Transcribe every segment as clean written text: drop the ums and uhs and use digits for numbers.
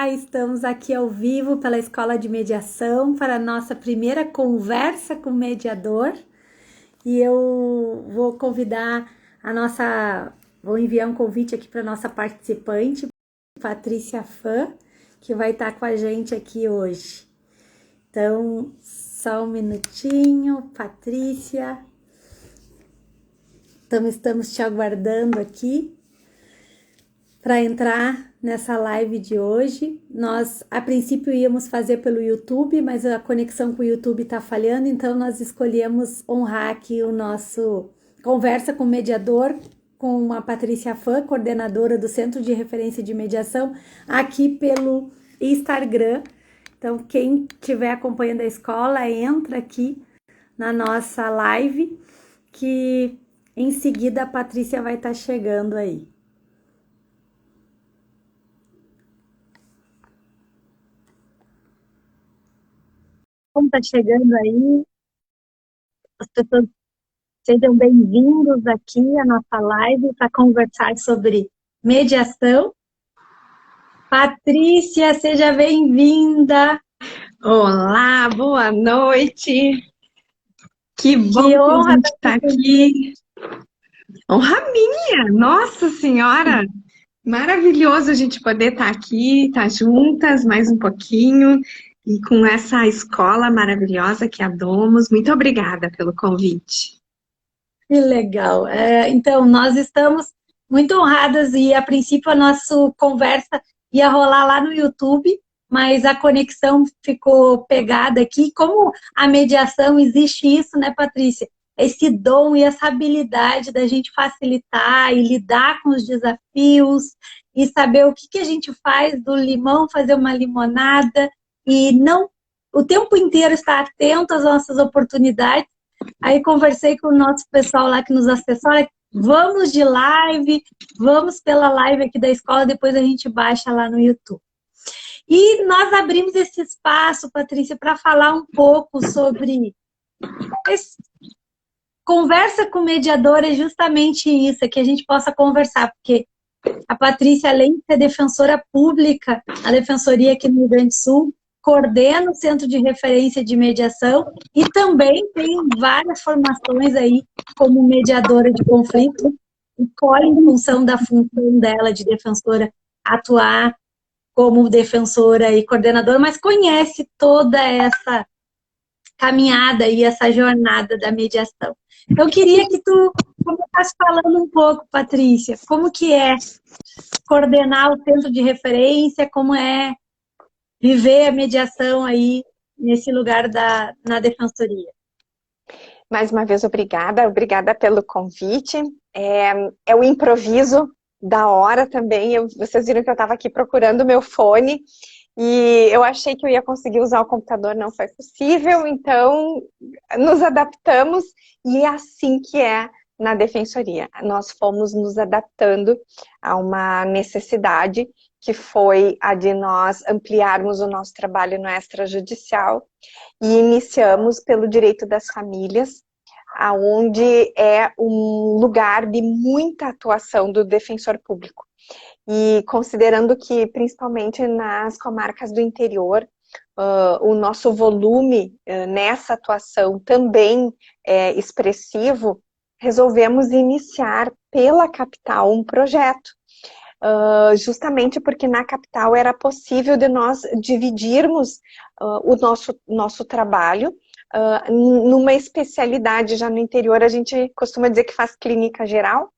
Olá, estamos aqui ao vivo pela Escola de Mediação para a nossa primeira conversa com o mediador. E eu vou convidar vou enviar um convite aqui para a nossa participante, Patrícia Fã, que vai estar com a gente aqui hoje. Então, só um minutinho, Patrícia. Estamos te aguardando aqui para entrar nessa live de hoje. Nós, a princípio, íamos fazer pelo YouTube, mas a conexão com o YouTube está falhando, então nós escolhemos honrar aqui o nosso Conversa com o Mediador, com a Patrícia Fã, coordenadora do Centro de Referência de Mediação, aqui pelo Instagram. Então, quem estiver acompanhando a escola, entra aqui na nossa live, que em seguida a Patrícia vai estar chegando aí. Como está chegando aí, as pessoas sejam bem-vindos aqui à nossa live para conversar sobre mediação. Patrícia, seja bem-vinda. Olá, boa noite. Que bom Que honra que a gente está aqui. Honra minha, nossa senhora. Maravilhoso a gente poder estar aqui, estar juntas mais um pouquinho e com essa escola maravilhosa que é a Domus. Muito obrigada pelo convite. Que legal. Então, nós estamos muito honradas e, a princípio, a nossa conversa ia rolar lá no YouTube, mas a conexão ficou pegada aqui. Como a mediação, existe isso, né, Patrícia? Esse dom e essa habilidade da gente facilitar e lidar com os desafios e saber o que a gente faz do limão fazer uma limonada e não o tempo inteiro estar atento às nossas oportunidades. Aí conversei com o nosso pessoal lá que nos assessora, vamos de live, vamos pela live aqui da escola, depois a gente baixa lá no YouTube. E nós abrimos esse espaço, Patrícia, para falar um pouco sobre conversa com o mediador, é justamente isso, é que a gente possa conversar, porque a Patrícia, além de ser defensora pública, a defensoria aqui no Rio Grande do Sul, coordena o Centro de Referência de Mediação e também tem várias formações aí como mediadora de conflito, e escolhe em função da função dela de defensora atuar como defensora e coordenadora, mas conhece toda essa caminhada e essa jornada da mediação. Eu queria que tu começasse falando um pouco, Patrícia, como que é coordenar o Centro de Referência, como é viver a mediação aí nesse lugar na defensoria. Mais uma vez, obrigada pelo convite. É o improviso da hora também. Vocês viram que eu estava aqui procurando o meu fone e eu achei que eu ia conseguir usar o computador, não foi possível, então nos adaptamos e é assim que é na defensoria. Nós fomos nos adaptando a uma necessidade que foi a de nós ampliarmos o nosso trabalho no extrajudicial e iniciamos pelo direito das famílias, onde é um lugar de muita atuação do defensor público. E considerando que, principalmente nas comarcas do interior, o nosso volume nessa atuação também é expressivo, resolvemos iniciar pela capital um projeto. Justamente porque na capital era possível de nós dividirmos o nosso trabalho numa especialidade. Já no interior a gente costuma dizer que faz clínica geral,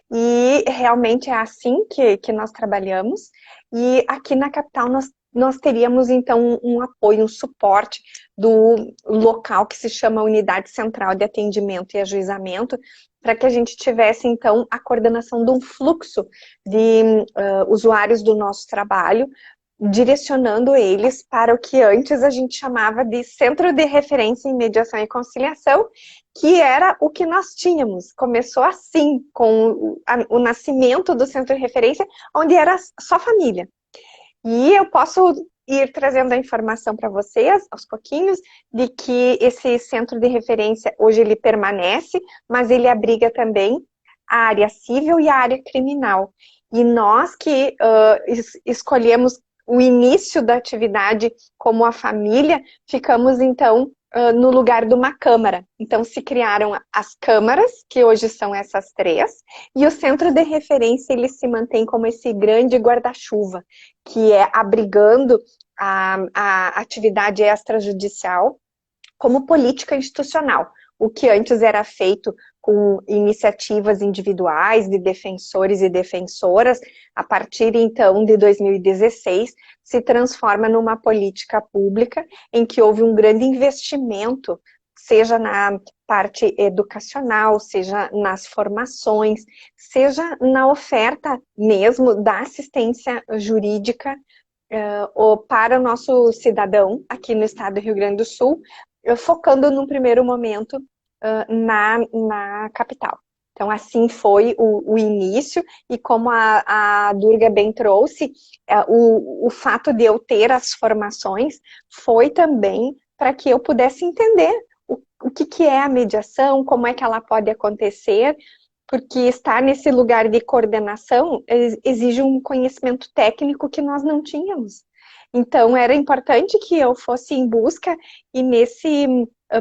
e realmente é assim que nós trabalhamos, e aqui na capital nós teríamos então um apoio, um suporte do local que se chama Unidade Central de Atendimento e Ajuizamento, para que a gente tivesse então a coordenação de um fluxo de usuários do nosso trabalho, direcionando eles para o que antes a gente chamava de Centro de Referência em Mediação e Conciliação, que era o que nós tínhamos. Começou assim, com o nascimento do Centro de Referência, onde era só família. E eu posso ir trazendo a informação para vocês, aos pouquinhos, de que esse Centro de Referência, hoje ele permanece, mas ele abriga também a área civil e a área criminal. E nós que escolhemos o início da atividade como a família, ficamos então no lugar de uma câmara. Então se criaram as câmaras, que hoje são essas 3, e o centro de referência ele se mantém como esse grande guarda-chuva, que é abrigando a atividade extrajudicial como política institucional. O que antes era feito com iniciativas individuais de defensores e defensoras, a partir então de 2016, se transforma numa política pública em que houve um grande investimento, seja na parte educacional, seja nas formações, seja na oferta mesmo da assistência jurídica para o nosso cidadão aqui no estado do Rio Grande do Sul, focando num primeiro momento na capital. Então, assim foi o início, e como a Durga bem trouxe, o fato de eu ter as formações foi também para que eu pudesse entender o que é a mediação, como é que ela pode acontecer, porque estar nesse lugar de coordenação exige um conhecimento técnico que nós não tínhamos. Então, era importante que eu fosse em busca, e nesse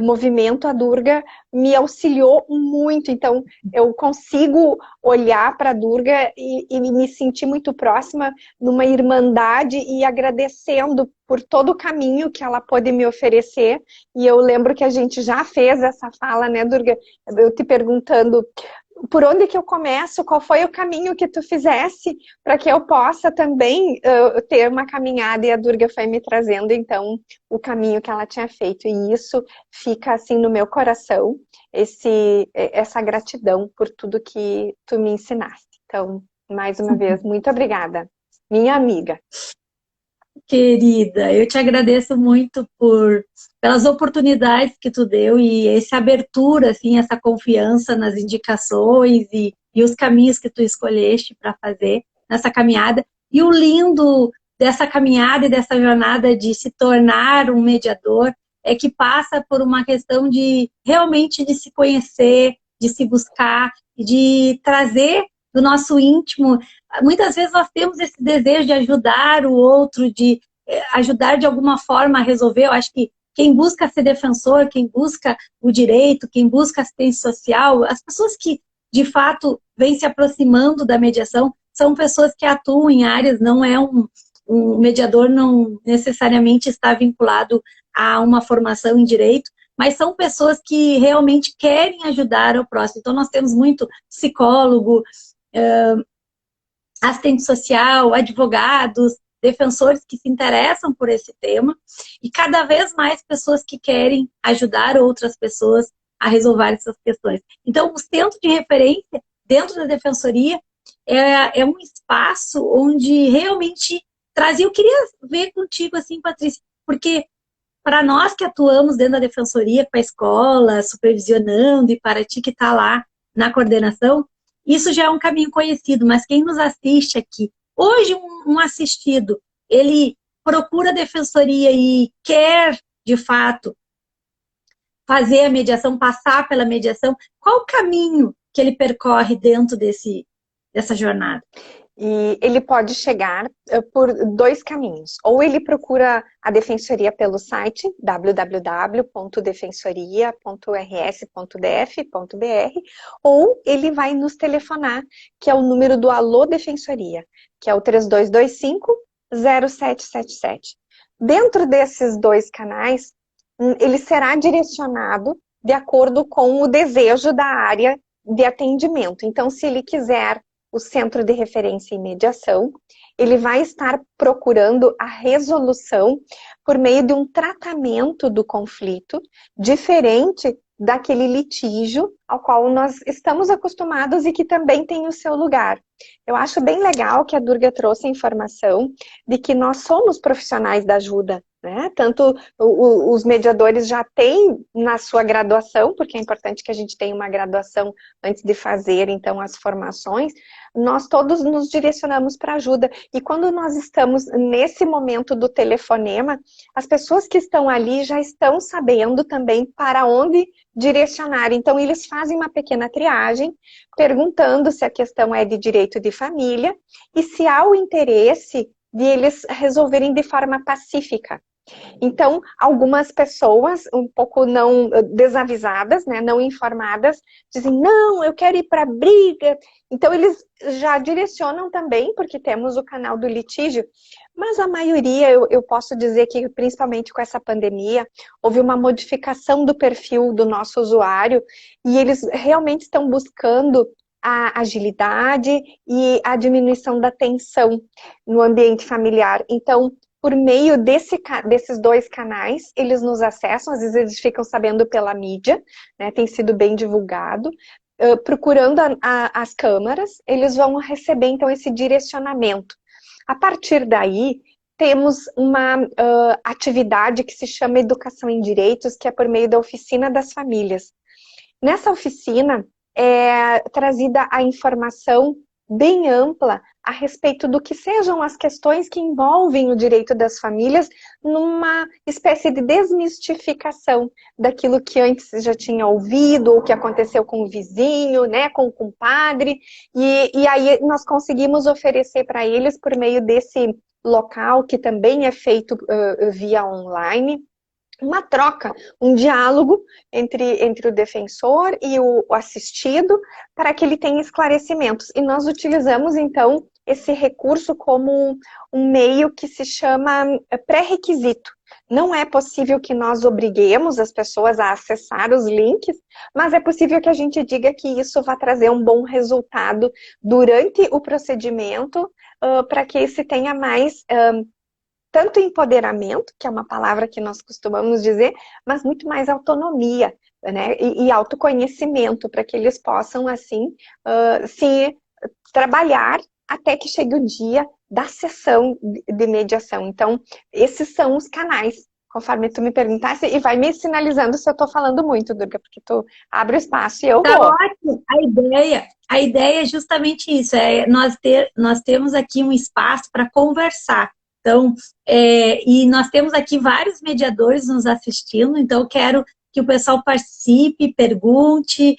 movimento a Durga me auxiliou muito. Então, eu consigo olhar para a Durga e me sentir muito próxima numa irmandade e agradecendo por todo o caminho que ela pôde me oferecer. E eu lembro que a gente já fez essa fala, né, Durga? Eu te perguntando por onde que eu começo, qual foi o caminho que tu fizesse para que eu possa também ter uma caminhada, e a Durga foi me trazendo então o caminho que ela tinha feito, e isso fica assim no meu coração, essa gratidão por tudo que tu me ensinaste. Então, mais uma vez, muito obrigada, minha amiga. Querida, eu te agradeço muito pelas oportunidades que tu deu, e essa abertura, assim, essa confiança nas indicações e os caminhos que tu escolheste para fazer nessa caminhada. E o lindo dessa caminhada e dessa jornada de se tornar um mediador é que passa por uma questão de realmente de se conhecer, de se buscar, de trazer do nosso íntimo. Muitas vezes nós temos esse desejo de ajudar o outro, de ajudar de alguma forma a resolver. Eu acho que quem busca ser defensor, quem busca o direito, quem busca assistência social, as pessoas que de fato vêm se aproximando da mediação são pessoas que atuam em áreas, não é um mediador não necessariamente está vinculado a uma formação em direito, mas são pessoas que realmente querem ajudar ao próximo. Então nós temos muito psicólogo, assistente social, advogados, defensores que se interessam por esse tema, e cada vez mais pessoas que querem ajudar outras pessoas a resolver essas questões. Então, o centro de referência dentro da defensoria é um espaço onde realmente trazia. Eu queria ver contigo assim, Patrícia, porque para nós que atuamos dentro da defensoria, com a escola, supervisionando, e para ti que está lá na coordenação, isso já é um caminho conhecido, mas quem nos assiste aqui, hoje um assistido, ele procura a defensoria e quer, de fato, fazer a mediação, passar pela mediação, qual o caminho que ele percorre dentro dessa jornada? E ele pode chegar por 2 caminhos. Ou ele procura a defensoria pelo site www.defensoria.rs.df.br, ou ele vai nos telefonar, que é o número do Alô Defensoria, que é o 3225-0777. Dentro desses 2 canais, ele será direcionado de acordo com o desejo da área de atendimento. Então, se ele quiser o Centro de Referência e Mediação, ele vai estar procurando a resolução por meio de um tratamento do conflito diferente daquele litígio ao qual nós estamos acostumados e que também tem o seu lugar. Eu acho bem legal que a Durga trouxe a informação de que nós somos profissionais da ajuda, né? Tanto os mediadores já têm na sua graduação, porque é importante que a gente tenha uma graduação antes de fazer, então, as formações. Nós todos nos direcionamos para ajuda. E quando nós estamos nesse momento do telefonema, as pessoas que estão ali já estão sabendo também para onde direcionar. Então, eles fazem uma pequena triagem, perguntando se a questão é de direito de família e se há o interesse de eles resolverem de forma pacífica. Então, algumas pessoas um pouco não desavisadas, né, não informadas, dizem, não, eu quero ir para a briga. Então, eles já direcionam também, porque temos o canal do litígio, mas a maioria, eu posso dizer que, principalmente com essa pandemia, houve uma modificação do perfil do nosso usuário e eles realmente estão buscando a agilidade e a diminuição da tensão no ambiente familiar. Então, por meio desses dois canais, eles nos acessam, às vezes eles ficam sabendo pela mídia, né, tem sido bem divulgado, procurando as câmaras, eles vão receber, então, esse direcionamento. A partir daí, temos uma atividade que se chama Educação em Direitos, que é por meio da Oficina das Famílias. Nessa oficina, é trazida a informação bem ampla a respeito do que sejam as questões que envolvem o direito das famílias numa espécie de desmistificação daquilo que antes já tinha ouvido, ou que aconteceu com o vizinho, né, com o compadre, e aí nós conseguimos oferecer para eles, por meio desse local, que também é feito via online, uma troca, um diálogo entre o defensor e o assistido, para que ele tenha esclarecimentos. E nós utilizamos, então, esse recurso como um meio que se chama pré-requisito. Não é possível que nós obriguemos as pessoas a acessar os links, mas é possível que a gente diga que isso vai trazer um bom resultado durante o procedimento, para que se tenha mais tanto empoderamento, que é uma palavra que nós costumamos dizer, mas muito mais autonomia, né, e autoconhecimento, para que eles possam, assim, se trabalhar até que chegue o dia da sessão de mediação. Então, esses são os canais, conforme tu me perguntasse, e vai me sinalizando se eu estou falando muito, Durga, porque tu abre o espaço e eu Tá vou. ótimo. A ideia é justamente isso, nós temos aqui um espaço para conversar. Então, e nós temos aqui vários mediadores nos assistindo, então eu quero que o pessoal participe, pergunte,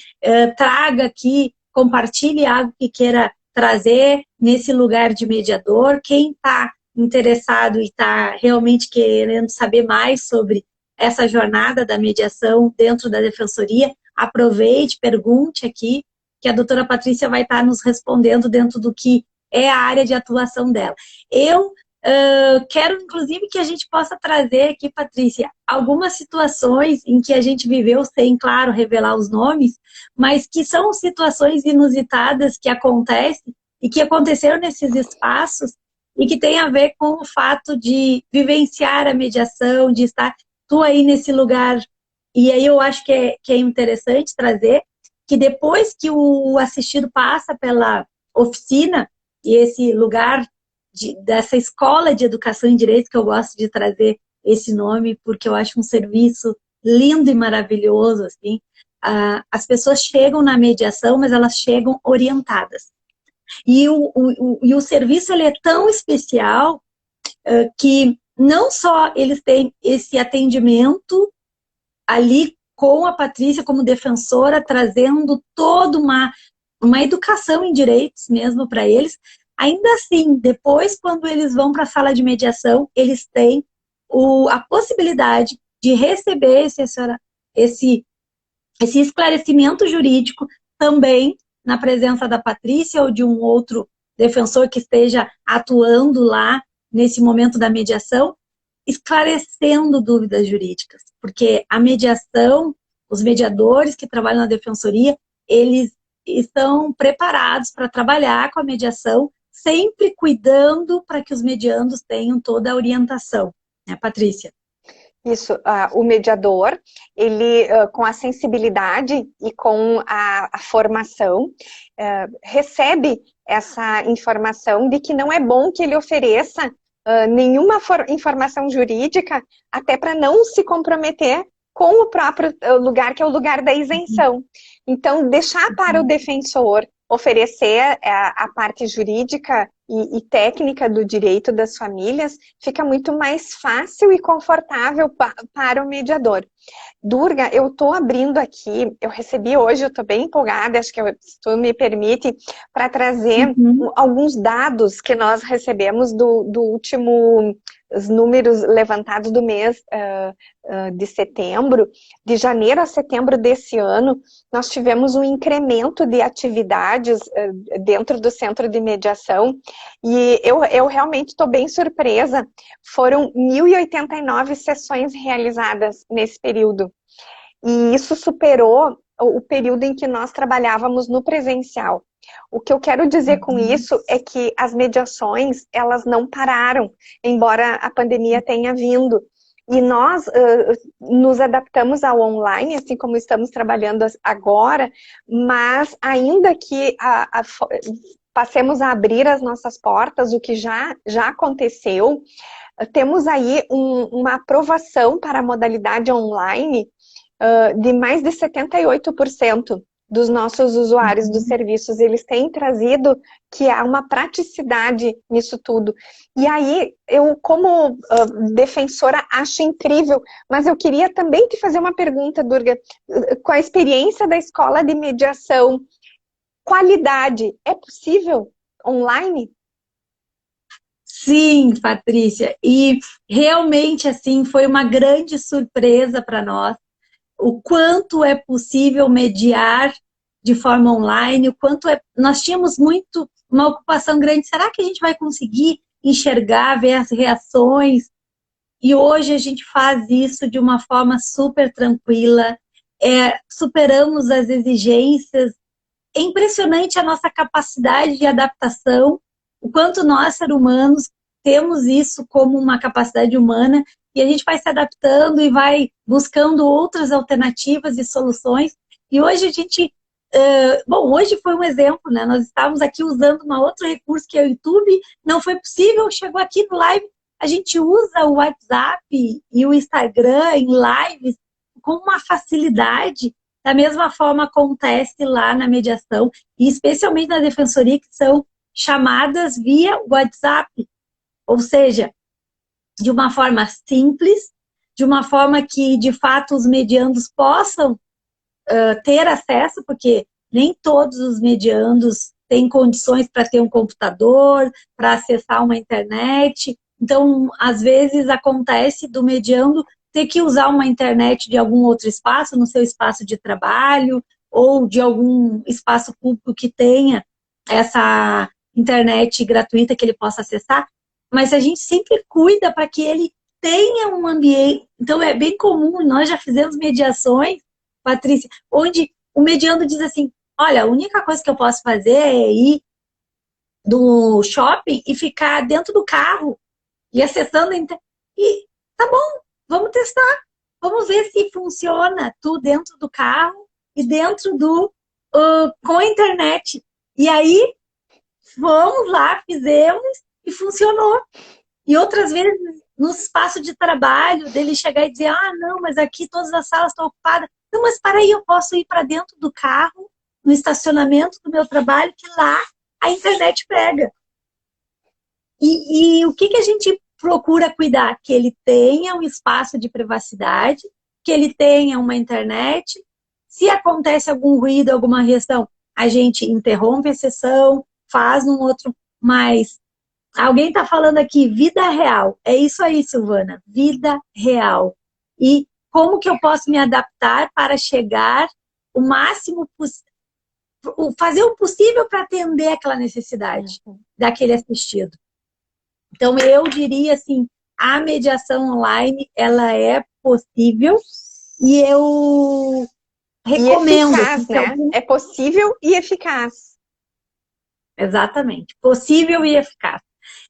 traga aqui, compartilhe algo que queira trazer nesse lugar de mediador. Quem está interessado e está realmente querendo saber mais sobre essa jornada da mediação dentro da Defensoria, aproveite, pergunte aqui, que a doutora Patrícia vai estar nos respondendo dentro do que é a área de atuação dela. Eu quero, inclusive, que a gente possa trazer aqui, Patrícia, algumas situações em que a gente viveu, sem, claro, revelar os nomes, mas que são situações inusitadas que acontecem e que aconteceram nesses espaços e que tem a ver com o fato de vivenciar a mediação, de estar tu aí nesse lugar. E aí eu acho que é interessante trazer que depois que o assistido passa pela oficina e esse lugar dessa escola de educação em direito, que eu gosto de trazer esse nome, porque eu acho um serviço lindo e maravilhoso, assim. As pessoas chegam na mediação, mas elas chegam orientadas. E o serviço ele é tão especial que não só eles têm esse atendimento ali com a Patrícia como defensora, trazendo toda uma educação em direitos mesmo para eles. Ainda assim, depois, quando eles vão para a sala de mediação, eles têm a possibilidade de receber esse esclarecimento jurídico também na presença da Patrícia ou de um outro defensor que esteja atuando lá nesse momento da mediação, esclarecendo dúvidas jurídicas. Porque a mediação, os mediadores que trabalham na defensoria, eles estão preparados para trabalhar com a mediação, sempre cuidando para que os mediandos tenham toda a orientação, né, Patrícia? Isso, o mediador, ele com a sensibilidade e com a formação, recebe essa informação de que não é bom que ele ofereça nenhuma informação jurídica, até para não se comprometer com o próprio lugar, que é o lugar da isenção. Então, deixar para o defensor oferecer a parte jurídica e técnica do direito das famílias fica muito mais fácil e confortável para o mediador. Durga, eu estou abrindo aqui, eu recebi hoje, eu estou bem empolgada, acho que se tu me permite, para trazer alguns dados que nós recebemos do último, os números levantados do mês de setembro, de janeiro a setembro desse ano, nós tivemos um incremento de atividades dentro do centro de mediação, e eu realmente estou bem surpresa. Foram 1.089 sessões realizadas nesse período. E isso superou o período em que nós trabalhávamos no presencial. O que eu quero dizer com isso é que as mediações, elas não pararam, embora a pandemia tenha vindo. E nós nos adaptamos ao online, assim como estamos trabalhando agora, mas ainda que passemos a abrir as nossas portas, o que já aconteceu, temos aí uma aprovação para a modalidade online de mais de 78% dos nossos usuários dos serviços. Eles têm trazido que há uma praticidade nisso tudo. E aí, eu como defensora acho incrível, mas eu queria também te fazer uma pergunta, Durga, com a experiência da escola de mediação, qualidade, é possível online? Sim, Patrícia, e realmente assim foi uma grande surpresa para nós o quanto é possível mediar de forma online, o quanto nós tínhamos uma ocupação grande, será que a gente vai conseguir enxergar, ver as reações? E hoje a gente faz isso de uma forma super tranquila, superamos as exigências, é impressionante a nossa capacidade de adaptação, o quanto nós, seres humanos, temos isso como uma capacidade humana, e a gente vai se adaptando e vai buscando outras alternativas e soluções. E hoje a gente... bom, hoje foi um exemplo, né? Nós estávamos aqui usando um outro recurso que é o YouTube, não foi possível, chegou aqui no live, a gente usa o WhatsApp e o Instagram em lives com uma facilidade. Da mesma forma acontece lá na mediação, e especialmente na defensoria, que são chamadas via WhatsApp. Ou seja, de uma forma simples, de uma forma que, de fato, os mediandos possam ter acesso, porque nem todos os mediandos têm condições para ter um computador, para acessar uma internet. Então, às vezes, acontece do mediando ter que usar uma internet de algum outro espaço, no seu espaço de trabalho, ou de algum espaço público que tenha essa internet gratuita que ele possa acessar, mas a gente sempre cuida para que ele tenha um ambiente. Então, é bem comum, nós já fizemos mediações, Patrícia, onde o mediando diz assim, olha, a única coisa que eu posso fazer é ir do shopping e ficar dentro do carro e acessando a internet. E tá bom, vamos testar, vamos ver se funciona tudo dentro do carro e dentro com a internet. E aí, vamos lá, fizemos e funcionou. E outras vezes, no espaço de trabalho, dele chegar e dizer, ah, não, mas aqui todas as salas estão ocupadas. Não, mas para aí, eu posso ir para dentro do carro, no estacionamento do meu trabalho, que lá a internet pega. E o que a gente procura cuidar? Que ele tenha um espaço de privacidade, que ele tenha uma internet. Se acontece algum ruído, alguma reação, a gente interrompe a sessão, faz num outro, mas alguém está falando aqui, vida real. É isso aí, Silvana, vida real. E como que eu posso me adaptar para chegar o máximo possível, fazer o possível para atender aquela necessidade daquele assistido. Então, eu diria assim, a mediação online, ela é possível e eu recomendo. E eficaz, né? É possível e eficaz. Exatamente, possível e eficaz.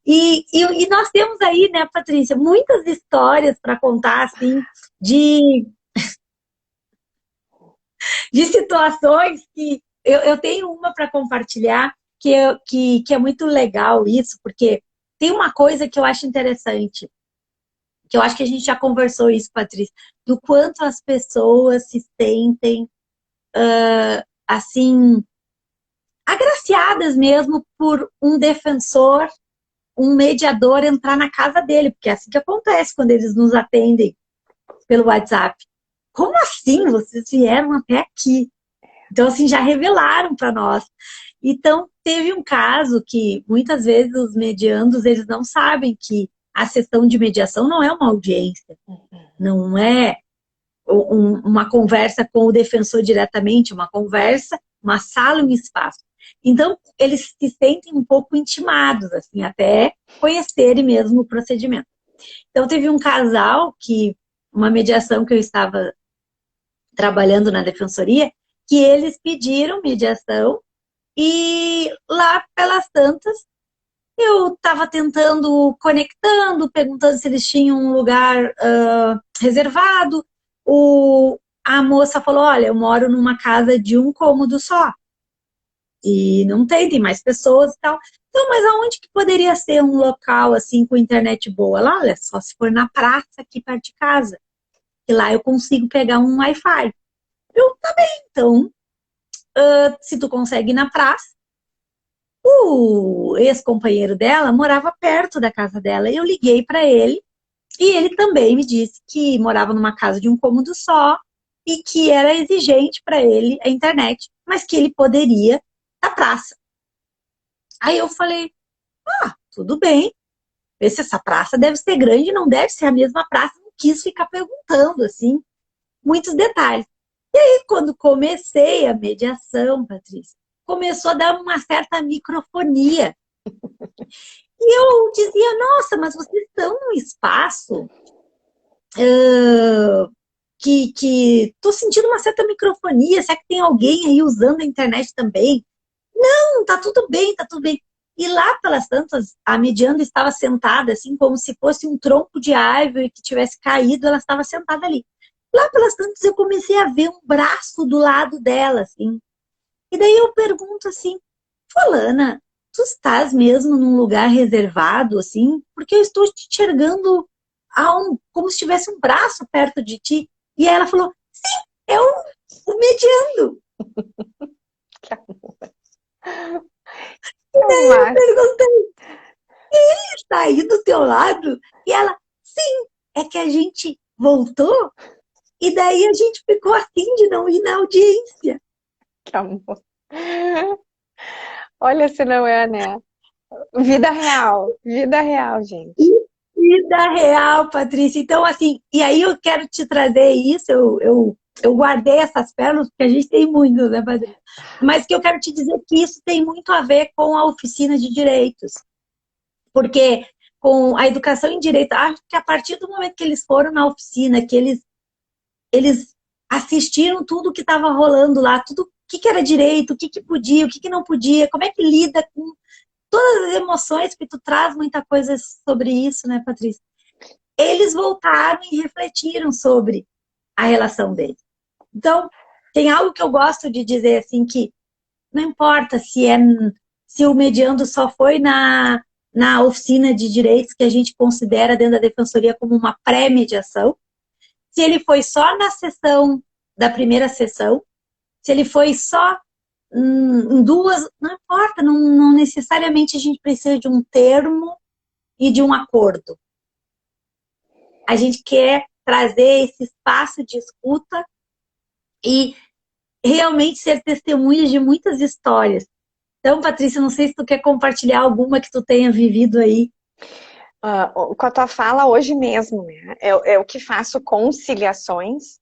E nós temos aí, né, Patrícia, muitas histórias para contar, assim, de situações que... Eu tenho uma para compartilhar que é muito legal isso, porque tem uma coisa que eu acho interessante, que eu acho que a gente já conversou isso, Patrícia, do quanto as pessoas se sentem, assim, agraciadas mesmo por um defensor, um mediador entrar na casa dele, porque é assim que acontece quando eles nos atendem pelo WhatsApp. como assim vocês vieram até aqui? Então, assim, já revelaram para nós. Então, teve um caso que muitas vezes os mediandos, eles não sabem que a sessão de mediação não é uma audiência, não é uma conversa com o defensor diretamente, uma conversa, uma sala e um espaço. Então, eles se sentem um pouco intimados, assim, até conhecerem mesmo o procedimento. Então, teve um casal que, uma mediação que eu estava trabalhando na defensoria, que eles pediram mediação e lá pelas tantas eu estava tentando, conectando, perguntando se eles tinham um lugar reservado. A moça falou, olha, eu moro numa casa de um cômodo só. E não tem mais pessoas e tal. Então, mas aonde que poderia ser um local assim com internet boa? Lá, olha, só se for na praça aqui perto de casa. E lá eu consigo pegar um Wi-Fi. Eu, tá bem, então, se tu consegue ir na praça, o ex-companheiro dela morava perto da casa dela. Eu liguei para ele e ele também me disse que morava numa casa de um cômodo só e que era exigente para ele a internet, mas que ele poderia ir na praça. Aí eu falei, tudo bem, vê se essa praça deve ser grande, não deve ser a mesma praça. Não quis ficar perguntando, assim, muitos detalhes. E aí, quando comecei a mediação, Patrícia, começou a dar uma certa microfonia. E eu dizia, nossa, mas vocês estão num espaço que tô sentindo uma certa microfonia, será que tem alguém aí usando a internet também? Não, tá tudo bem, tá tudo bem. E lá pelas tantas, a medianda estava sentada, assim, como se fosse um tronco de árvore que tivesse caído, ela estava sentada ali. Lá pelas tantas, eu comecei a ver um braço do lado dela, assim. E daí eu pergunto assim, fulana, tu estás mesmo num lugar reservado, assim? Porque eu estou te enxergando como se tivesse um braço perto de ti. E aí ela falou, sim, é o mediando. Que amor. E daí eu perguntei, ele está aí do teu lado? E ela, sim, é que a gente voltou e daí a gente ficou assim de não ir na audiência. Que amor. Olha se não é, né? Vida real, gente. Vida real, Patrícia. Então, assim, e aí eu quero te trazer isso, eu guardei essas pérolas, porque a gente tem muito, né, Patrícia? Mas que eu quero te dizer que isso tem muito a ver com a oficina de direitos. Porque com a educação em direito, acho que a partir do momento que eles foram na oficina, que eles assistiram tudo que estava rolando lá, tudo o que era direito, o que podia, o que não podia, como é que lida com todas as emoções, porque tu traz muita coisa sobre isso, né, Patrícia? Eles voltaram e refletiram sobre a relação deles. Então, tem algo que eu gosto de dizer, assim, que não importa se o mediando só foi na oficina de direitos que a gente considera dentro da defensoria como uma pré-mediação, se ele foi só na sessão da primeira sessão, se ele foi só em duas, não importa, não necessariamente a gente precisa de um termo e de um acordo. A gente quer trazer esse espaço de escuta e realmente ser testemunhas de muitas histórias. Então, Patrícia, não sei se tu quer compartilhar alguma que tu tenha vivido aí. Com a tua fala hoje mesmo, né? Eu que faço conciliações.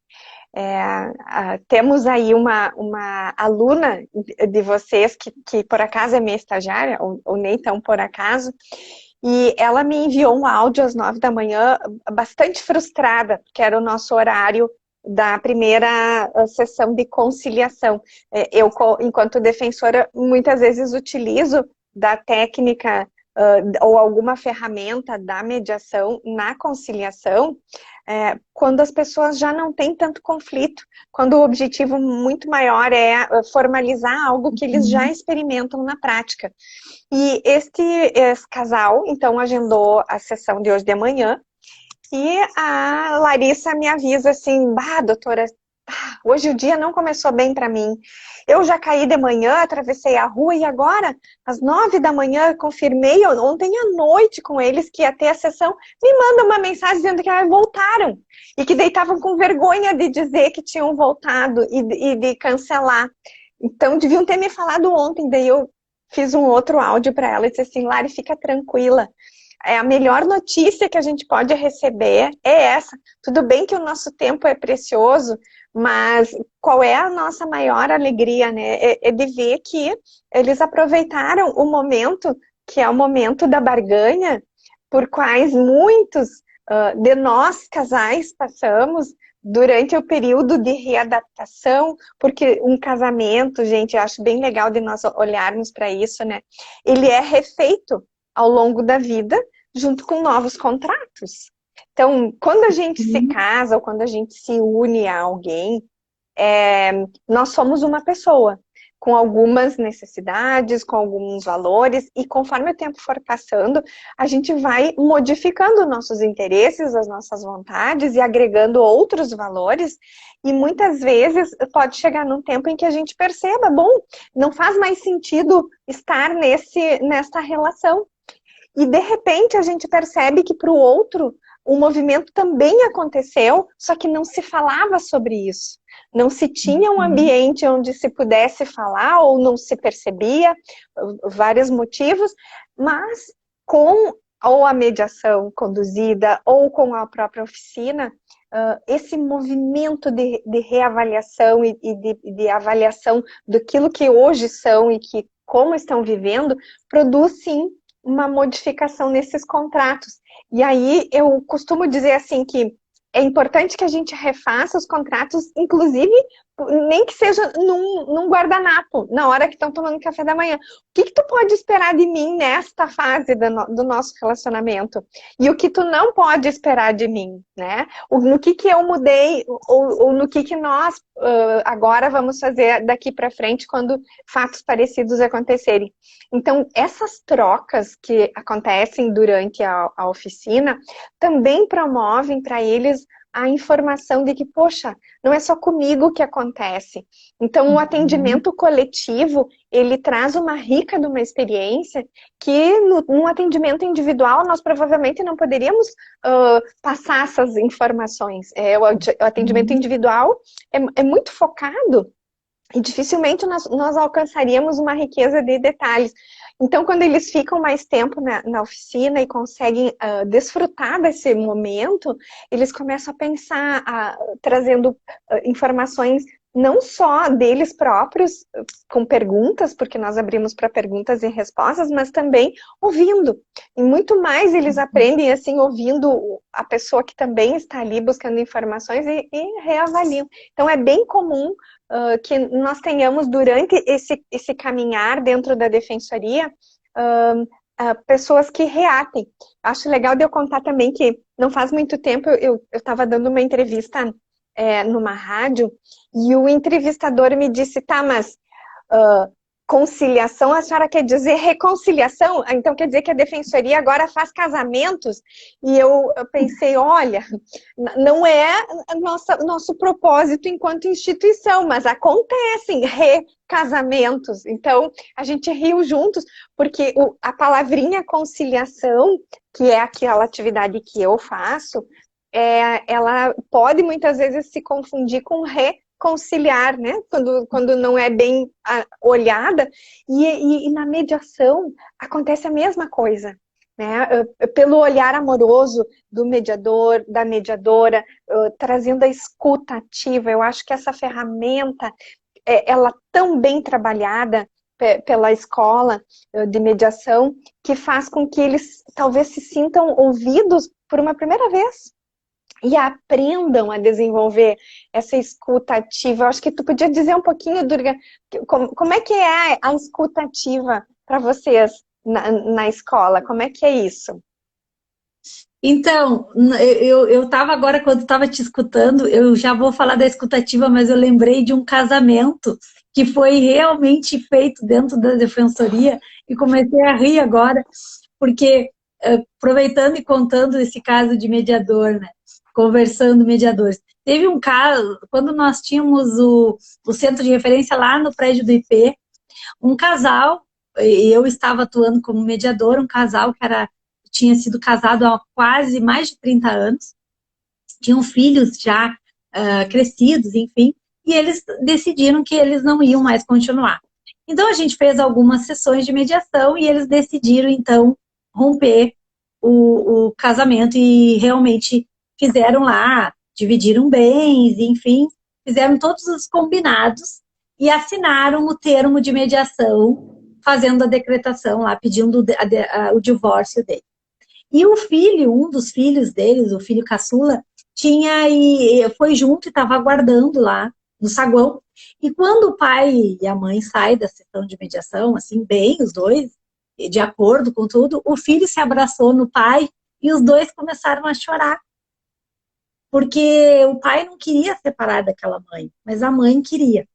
Temos aí uma aluna de vocês que por acaso é minha estagiária, ou nem tão por acaso, e ela me enviou um áudio às 9 da manhã, bastante frustrada, porque era o nosso horário da primeira sessão de conciliação. Eu, enquanto defensora, muitas vezes utilizo da técnica ou alguma ferramenta da mediação na conciliação, quando as pessoas já não têm tanto conflito, quando o objetivo muito maior é formalizar algo que eles já experimentam na prática. E esse casal, então, agendou a sessão de hoje de manhã, e a Larissa me avisa assim, doutora, hoje o dia não começou bem para mim. Eu já caí de manhã, atravessei a rua e agora, às 9 da manhã, confirmei ontem à noite com eles que ia ter a sessão, me manda uma mensagem dizendo que voltaram e que daí estavam com vergonha de dizer que tinham voltado e de cancelar. Então, deviam ter me falado ontem, daí eu fiz um outro áudio para ela e disse assim, Lari, fica tranquila. A melhor notícia que a gente pode receber é essa. Tudo bem que o nosso tempo é precioso, mas qual é a nossa maior alegria, né? É de ver que eles aproveitaram o momento, que é o momento da barganha, por quais muitos de nós, casais, passamos durante o período de readaptação, porque um casamento, gente, eu acho bem legal de nós olharmos para isso, né? Ele é refeito ao longo da vida, junto com novos contratos. Então, quando a gente se casa ou quando a gente se une a alguém, nós somos uma pessoa com algumas necessidades, com alguns valores, e conforme o tempo for passando, a gente vai modificando nossos interesses, as nossas vontades e agregando outros valores, e muitas vezes pode chegar num tempo em que a gente perceba, bom, não faz mais sentido estar nessa relação. E de repente a gente percebe que para o outro o movimento também aconteceu, só que não se falava sobre isso. Não se tinha um ambiente onde se pudesse falar ou não se percebia, vários motivos, mas com ou a mediação conduzida ou com a própria oficina, esse movimento de reavaliação e de avaliação daquilo que hoje são e que como estão vivendo, produz sim uma modificação nesses contratos. E aí eu costumo dizer assim que é importante que a gente refaça os contratos, inclusive, nem que seja num guardanapo, na hora que estão tomando café da manhã. O que tu pode esperar de mim nesta fase do nosso relacionamento? E o que tu não pode esperar de mim, né? No que eu mudei, ou no que nós agora vamos fazer daqui para frente quando fatos parecidos acontecerem. Então, essas trocas que acontecem durante a oficina também promovem para eles a informação de que, poxa, não é só comigo que acontece. Então, o atendimento coletivo, ele traz uma rica de uma experiência que num atendimento individual nós provavelmente não poderíamos passar essas informações. O atendimento individual é muito focado e dificilmente nós alcançaríamos uma riqueza de detalhes. Então, quando eles ficam mais tempo na oficina e conseguem desfrutar desse momento, eles começam a pensar, trazendo informações não só deles próprios, com perguntas, porque nós abrimos para perguntas e respostas, mas também ouvindo. E muito mais eles aprendem assim, ouvindo a pessoa que também está ali buscando informações e reavaliam. Então, é bem comum que nós tenhamos durante esse caminhar dentro da defensoria pessoas que reatem. Acho legal de eu contar também que não faz muito tempo eu estava dando uma entrevista numa rádio e o entrevistador me disse, tá, mas conciliação, a senhora quer dizer reconciliação? Então quer dizer que a defensoria agora faz casamentos? E eu pensei, olha, não é nosso propósito enquanto instituição, mas acontecem recasamentos. Então a gente riu juntos, porque a palavrinha conciliação, que é aquela atividade que eu faço, ela pode muitas vezes se confundir com reconciliar, né? Quando não é bem olhada, e na mediação acontece a mesma coisa, né? Pelo olhar amoroso do mediador, da mediadora, trazendo a escuta ativa. Eu acho que essa ferramenta, ela tão bem trabalhada pela escola de mediação, que faz com que eles talvez se sintam ouvidos por uma primeira vez. E aprendam a desenvolver essa escuta ativa. Eu acho que tu podia dizer um pouquinho, Durga, como é que é a escuta ativa para vocês na escola? Como é que é isso? Então, eu estava agora, quando estava te escutando, eu já vou falar da escutativa, mas eu lembrei de um casamento que foi realmente feito dentro da defensoria e comecei a rir agora, porque, aproveitando e contando esse caso de mediador, né? Conversando mediadores. Teve um caso, quando nós tínhamos o centro de referência lá no prédio do IP, um casal, e eu estava atuando como mediadora, um casal que tinha sido casado há quase mais de 30 anos, tinham filhos já crescidos, enfim, e eles decidiram que eles não iam mais continuar. Então, a gente fez algumas sessões de mediação e eles decidiram, então, romper o casamento e realmente fizeram lá, dividiram bens, enfim, fizeram todos os combinados e assinaram o termo de mediação, fazendo a decretação lá, pedindo o divórcio dele. E o filho, um dos filhos deles, o filho caçula, foi junto e estava aguardando lá no saguão. E quando o pai e a mãe saem da sessão de mediação, assim, bem, os dois, de acordo com tudo, o filho se abraçou no pai e os dois começaram a chorar. Porque o pai não queria separar daquela mãe, mas a mãe queria.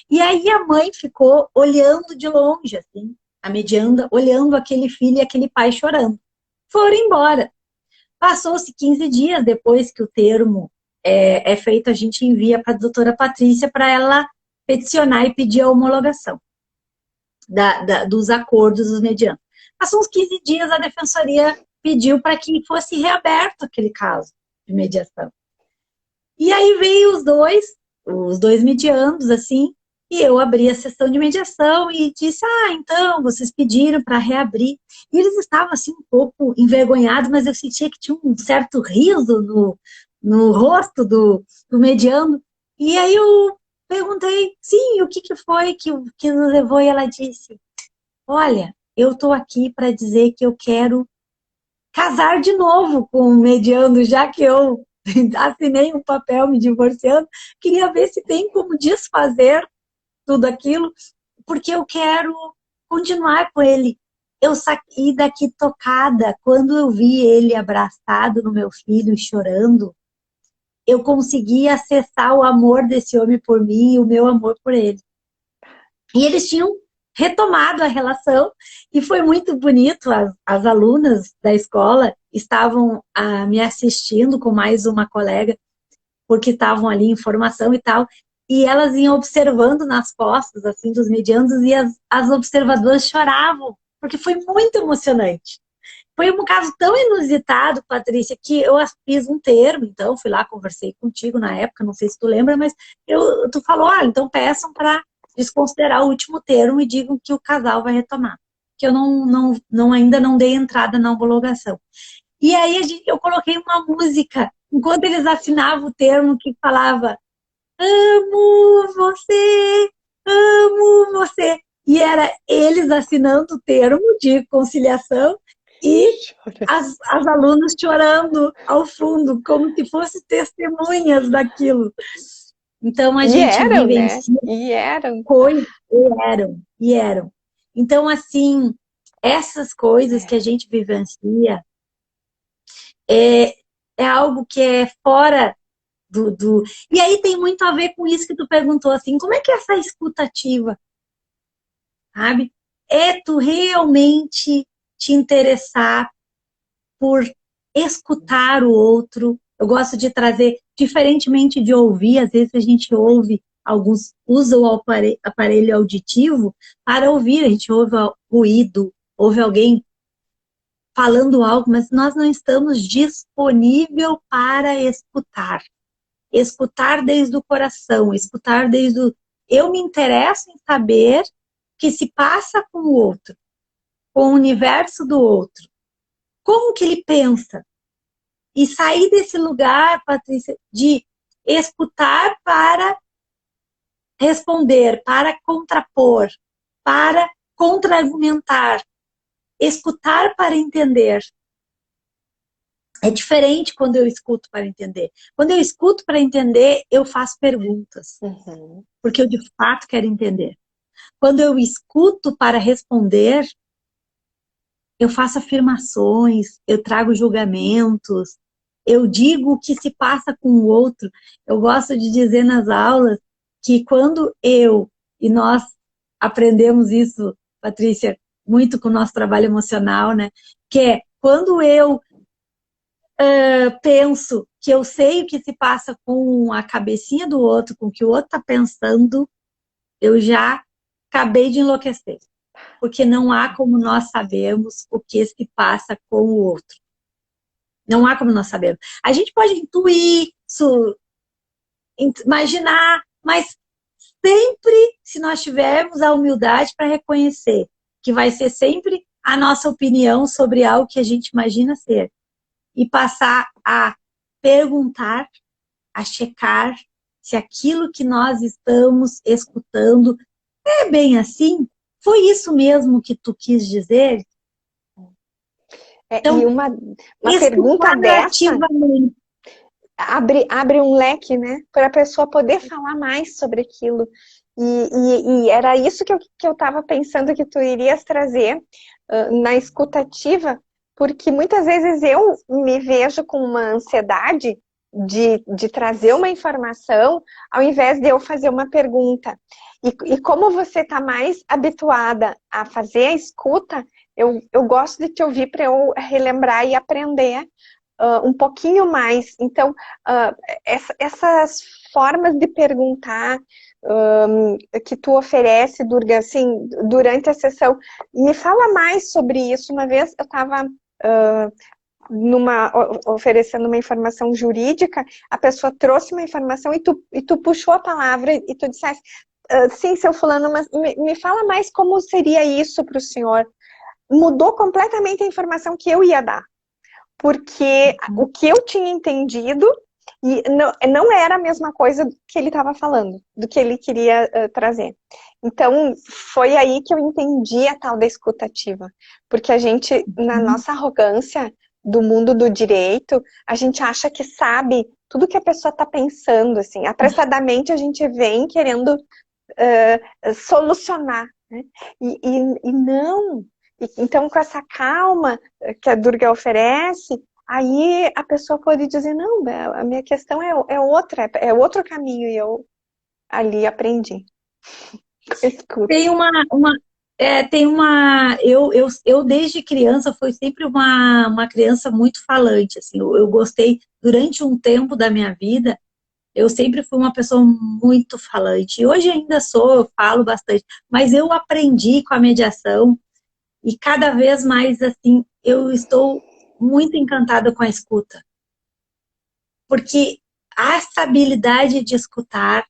E aí a mãe ficou olhando de longe, assim, a medianda, olhando aquele filho e aquele pai chorando. Foram embora. Passou-se 15 dias depois que o termo é feito, a gente envia para a doutora Patrícia para ela peticionar e pedir a homologação dos acordos dos medianos. Passou uns 15 dias, a defensoria pediu para que fosse reaberto aquele caso de mediação. E aí veio os dois mediandos, assim, e eu abri a sessão de mediação e disse, então, vocês pediram para reabrir. E eles estavam, assim, um pouco envergonhados, mas eu sentia que tinha um certo riso no rosto do mediano. E aí eu perguntei, sim, o que foi que nos levou? E ela disse, olha, eu estou aqui para dizer que eu quero casar de novo com o mediano, já que eu assinei um papel me divorciando, queria ver se tem como desfazer tudo aquilo, porque eu quero continuar com ele. Eu saí daqui tocada, quando eu vi ele abraçado no meu filho e chorando, eu consegui acessar o amor desse homem por mim e o meu amor por ele. E eles tinham retomado a relação e foi muito bonito. As alunas da escola estavam me assistindo com mais uma colega, porque estavam ali em formação e tal, e elas iam observando nas costas, assim, dos mediandos, e as observadoras choravam, porque foi muito emocionante. Foi um caso tão inusitado, Patrícia, que eu fiz um termo, então, fui lá, conversei contigo na época, não sei se tu lembra, mas tu falou, então peçam para desconsiderar o último termo e digam que o casal vai retomar, que eu ainda não dei entrada na homologação. E aí eu coloquei uma música, enquanto eles assinavam o termo que falava amo você. E era eles assinando o termo de conciliação e as alunas chorando ao fundo, como se fossem testemunhas daquilo. Então a gente vivencia, né? E eram. E eram. Então, assim, essas coisas que a gente vivencia é algo que é fora do... E aí tem muito a ver com isso que tu perguntou, assim, como é que é essa escutativa? Sabe? É tu realmente te interessar por escutar o outro. Eu gosto de trazer, diferentemente de ouvir, às vezes a gente ouve, alguns usam o aparelho auditivo para ouvir, a gente ouve ruído, ouve alguém falando algo, mas nós não estamos disponível para escutar. Escutar desde o coração, escutar desde o... Eu me interesso em saber o que se passa com o outro, com o universo do outro. Como que ele pensa? E sair desse lugar, Patrícia, de escutar para responder, para contrapor, para contra-argumentar. Escutar para entender. É diferente quando eu escuto para entender. Quando eu escuto para entender, eu faço perguntas. Porque eu de fato quero entender. Quando eu escuto para responder, eu faço afirmações, eu trago julgamentos, eu digo o que se passa com o outro. Eu gosto de dizer nas aulas que quando e nós aprendemos isso, Patrícia, muito com o nosso trabalho emocional, né? Que é quando eu penso que eu sei o que se passa com a cabecinha do outro, com o que o outro está pensando, eu já acabei de enlouquecer. Porque não há como nós sabermos o que se passa com o outro. Não há como nós sabermos. A gente pode intuir, imaginar, mas sempre, se nós tivermos a humildade para reconhecer que vai ser sempre a nossa opinião sobre algo que a gente imagina ser, e passar a perguntar, a checar se aquilo que nós estamos escutando é bem assim? Foi isso mesmo que tu quis dizer? Então, e uma pergunta dessa abre um leque, né, para a pessoa poder falar mais sobre aquilo. E era isso que eu estava pensando que tu irias trazer na escutativa, porque muitas vezes eu me vejo com uma ansiedade de trazer uma informação ao invés de eu fazer uma pergunta. E como você está mais habituada a fazer a escuta, eu gosto de te ouvir para eu relembrar e aprender um pouquinho mais. Então, essas formas de perguntar que tu oferece, Durga, assim, durante a sessão, me fala mais sobre isso. Uma vez eu estava oferecendo uma informação jurídica, a pessoa trouxe uma informação e tu puxou a palavra e tu disseste, sim, seu fulano, mas me fala mais como seria isso para o senhor. Mudou completamente a informação que eu ia dar. Porque o que eu tinha entendido e não era a mesma coisa que ele estava falando, do que ele queria trazer. Então, foi aí que eu entendi a tal da escutativa. Porque a gente, na nossa arrogância do mundo do direito, a gente acha que sabe tudo que a pessoa está pensando, assim. Apressadamente, a gente vem querendo solucionar, né? E não... Então, com essa calma que a Durga oferece, aí a pessoa pode dizer, não, a minha questão é outra, é outro caminho, e eu ali aprendi. Eu desde criança fui sempre uma criança muito falante, assim, eu gostei, durante um tempo da minha vida, eu sempre fui uma pessoa muito falante, e hoje ainda sou, eu falo bastante, mas eu aprendi com a mediação. E cada vez mais, assim, eu estou muito encantada com a escuta. Porque essa habilidade de escutar,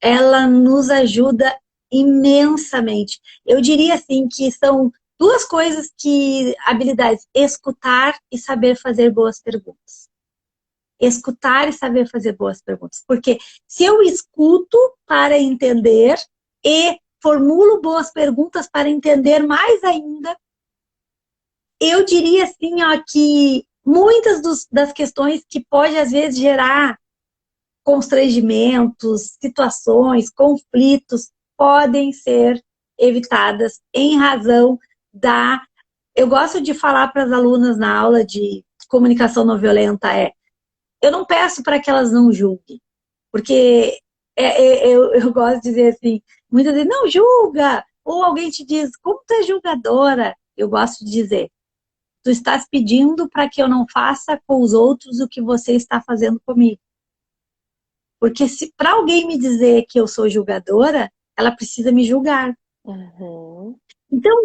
ela nos ajuda imensamente. Eu diria, assim, que são duas coisas habilidades, escutar e saber fazer boas perguntas. Escutar e saber fazer boas perguntas. Porque se eu escuto para entender e formulo boas perguntas para entender mais ainda, eu diria assim, ó, que muitas das questões que pode às vezes gerar constrangimentos, situações, conflitos, podem ser evitadas em razão da... Eu gosto de falar para as alunas na aula de comunicação não violenta, eu não peço para que elas não julguem, porque eu gosto de dizer assim, muitas vezes, não julga, ou alguém te diz, como tu é julgadora? Eu gosto de dizer, tu estás pedindo para que eu não faça com os outros o que você está fazendo comigo. Porque se para alguém me dizer que eu sou julgadora, ela precisa me julgar. Uhum. Então,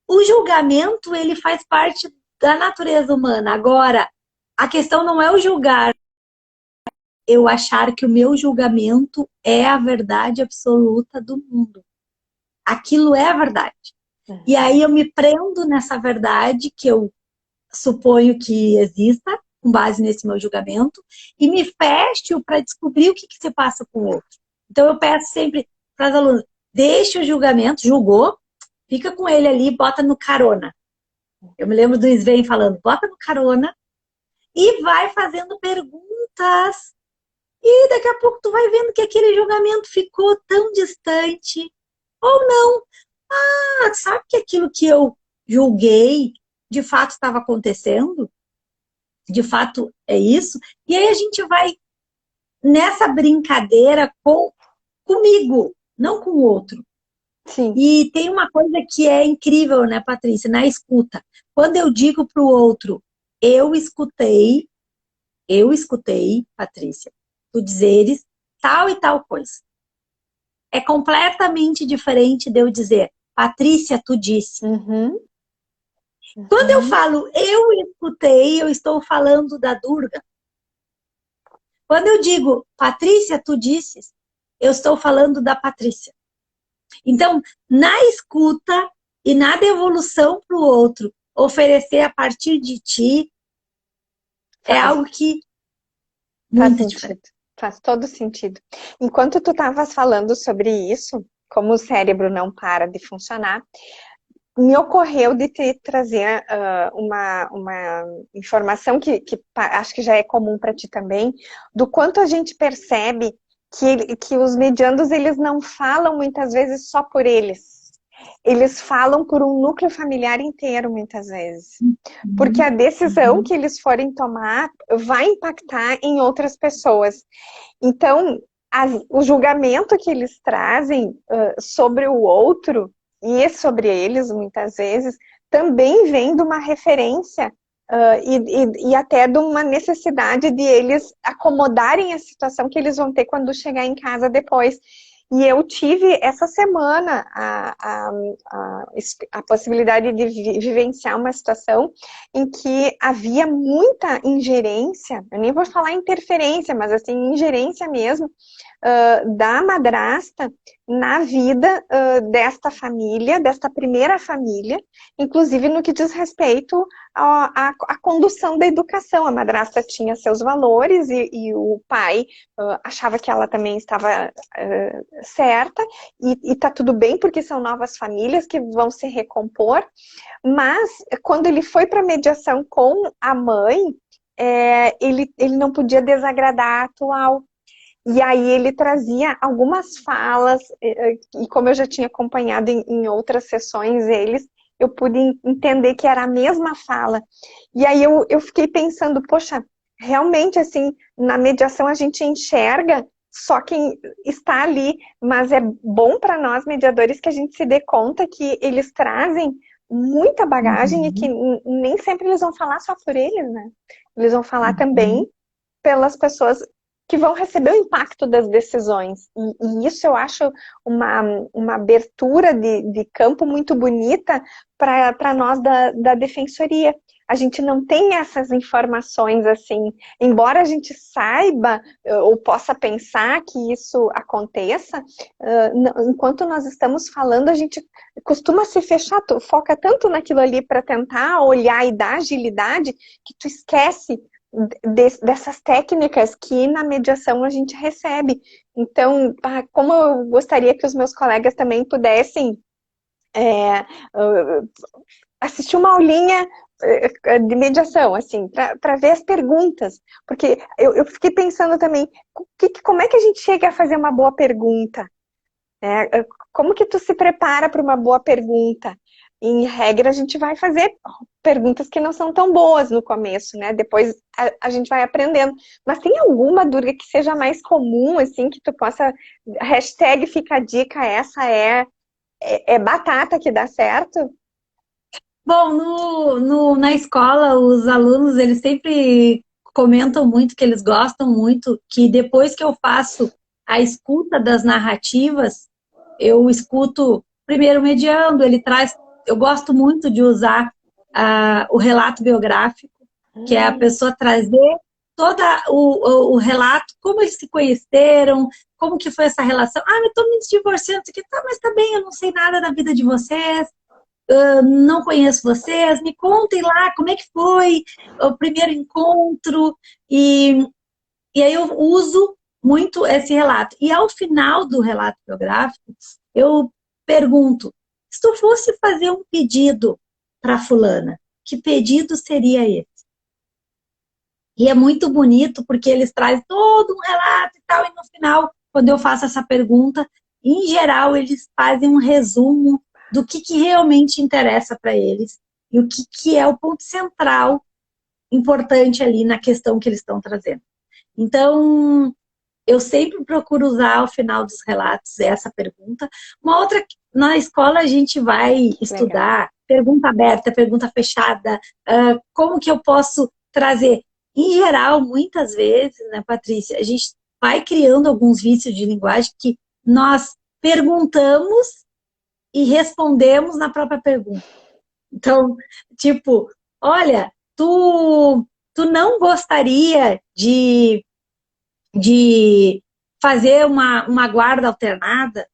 o julgamento, ele faz parte da natureza humana. Agora, a questão não é o julgar, eu achar que o meu julgamento é a verdade absoluta do mundo. Aquilo é a verdade. Uhum. E aí eu me prendo nessa verdade que eu suponho que exista, com base nesse meu julgamento, e me fecho para descobrir o que se passa com o outro. Então eu peço sempre para as alunas, deixe o julgamento, julgou, fica com ele ali, bota no carona. Eu me lembro do Sven falando, bota no carona e vai fazendo perguntas. E daqui a pouco tu vai vendo que aquele julgamento ficou tão distante. Ou não. Ah, sabe que aquilo que eu julguei de fato estava acontecendo? De fato é isso? E aí a gente vai nessa brincadeira comigo, não com o outro. Sim. E tem uma coisa que é incrível, né, Patrícia, na escuta. Quando eu digo para o outro, eu escutei, eu escutei, Patrícia, tu dizeres tal e tal coisa. É completamente diferente de eu dizer, Patrícia, tu disse. Uhum. Quando eu falo eu escutei, eu estou falando da Durga. Quando eu digo, Patrícia, tu disses, eu estou falando da Patrícia. Então, na escuta e na devolução para o outro, oferecer a partir de ti, é Faz, algo que faz muito sentido. diferente. Faz todo sentido. Enquanto tu estavas falando sobre isso, como o cérebro não para de funcionar, me ocorreu de te trazer uma informação que acho que já é comum para ti também, do quanto a gente percebe que os mediandos, eles não falam muitas vezes só por eles. Eles falam por um núcleo familiar inteiro, muitas vezes. Porque a decisão que eles forem tomar vai impactar em outras pessoas. Então, o julgamento que eles trazem sobre o outro e sobre eles, muitas vezes, também vem de uma referência e até de uma necessidade de eles acomodarem a situação que eles vão ter quando chegar em casa depois. E eu tive essa semana a possibilidade de vivenciar uma situação em que havia muita ingerência, eu nem vou falar interferência, mas assim, ingerência mesmo, da madrasta na vida desta família, desta primeira família, inclusive no que diz respeito à condução da educação. A madrasta tinha seus valores e o pai achava que ela também estava certa, e tá tudo bem porque são novas famílias que vão se recompor, mas quando ele foi para mediação com a mãe, ele não podia desagradar a atual. E aí ele trazia algumas falas, e como eu já tinha acompanhado em outras sessões eu pude entender que era a mesma fala. E aí eu fiquei pensando, poxa, realmente assim, na mediação a gente enxerga só quem está ali, mas é bom para nós mediadores que a gente se dê conta que eles trazem muita bagagem e que nem sempre eles vão falar só por eles, né? Eles vão falar também pelas pessoas que vão receber o impacto das decisões. E isso eu acho uma abertura de campo muito bonita para nós da defensoria. A gente não tem essas informações assim, embora a gente saiba ou possa pensar que isso aconteça, enquanto nós estamos falando, a gente costuma se fechar, foca tanto naquilo ali para tentar olhar e dar agilidade, que tu esquece dessas técnicas que na mediação a gente recebe. Então, como eu gostaria que os meus colegas também pudessem assistir uma aulinha de mediação, assim, para ver as perguntas, porque eu fiquei pensando também, como é que a gente chega a fazer uma boa pergunta? Como que tu se prepara para uma boa pergunta? Em regra, a gente vai fazer perguntas que não são tão boas no começo, né? Depois a gente vai aprendendo. Mas tem alguma, Durga, que seja mais comum, assim, que tu possa... Hashtag fica a dica, essa é batata que dá certo? Bom, na escola, os alunos, eles sempre comentam muito que eles gostam muito, que depois que eu faço a escuta das narrativas, eu escuto primeiro mediando, ele traz, eu gosto muito de usar o relato biográfico, que é a pessoa trazer todo o relato, como eles se conheceram, como que foi essa relação. Ah, eu estou me divorciando, isso aqui, tá, mas tá bem, eu não sei nada da vida de vocês, não conheço vocês, me contem lá como é que foi o primeiro encontro, e aí eu uso muito esse relato. E ao final do relato biográfico, eu pergunto, se tu fosse fazer um pedido para fulana, que pedido seria esse? E é muito bonito, porque eles trazem todo um relato e tal, e no final, quando eu faço essa pergunta, em geral, eles fazem um resumo do que realmente interessa para eles e o que é o ponto central importante ali na questão que eles estão trazendo. Então, eu sempre procuro usar ao final dos relatos essa pergunta. Uma outra, na escola a gente vai estudar pergunta aberta, pergunta fechada, como que eu posso trazer. em geral, muitas vezes, né, Patrícia, a gente vai criando alguns vícios de linguagem que nós perguntamos e respondemos na própria pergunta. Então, tipo, olha, tu não gostaria de fazer uma guarda alternada?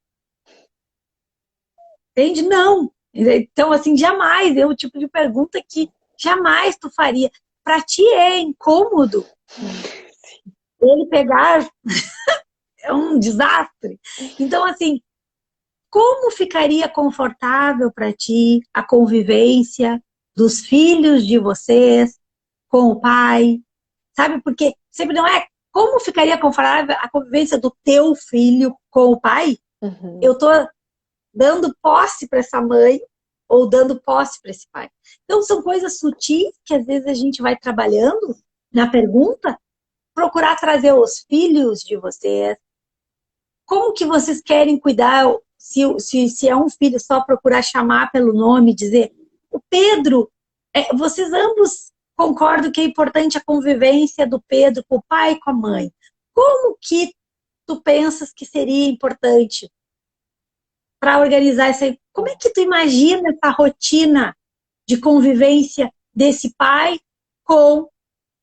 Entende? Não. Então, assim, jamais, é o tipo de pergunta que jamais tu faria. Para ti é incômodo ele pegar, é um desastre. Então, assim, como ficaria confortável para ti a convivência dos filhos de vocês com o pai? Sabe? Porque sempre não é como ficaria confortável a convivência do teu filho com o pai? Uhum. Eu tô dando posse para essa mãe ou dando posse para esse pai. Então, são coisas sutis que às vezes a gente vai trabalhando na pergunta, procurar trazer os filhos de vocês. Como que vocês querem cuidar? Se é um filho, só procurar chamar pelo nome, dizer, o Pedro, vocês ambos concordam que é importante a convivência do Pedro com o pai e com a mãe. Como que tu pensas que seria importante para organizar essa... Como é que tu imagina essa rotina de convivência desse pai com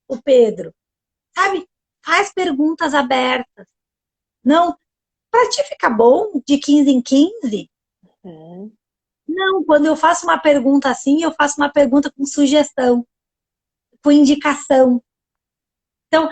o Pedro? Sabe? Faz perguntas abertas. Não, para ti fica bom de 15 em 15? Não, quando eu faço uma pergunta assim, eu faço uma pergunta com sugestão, com indicação. Então,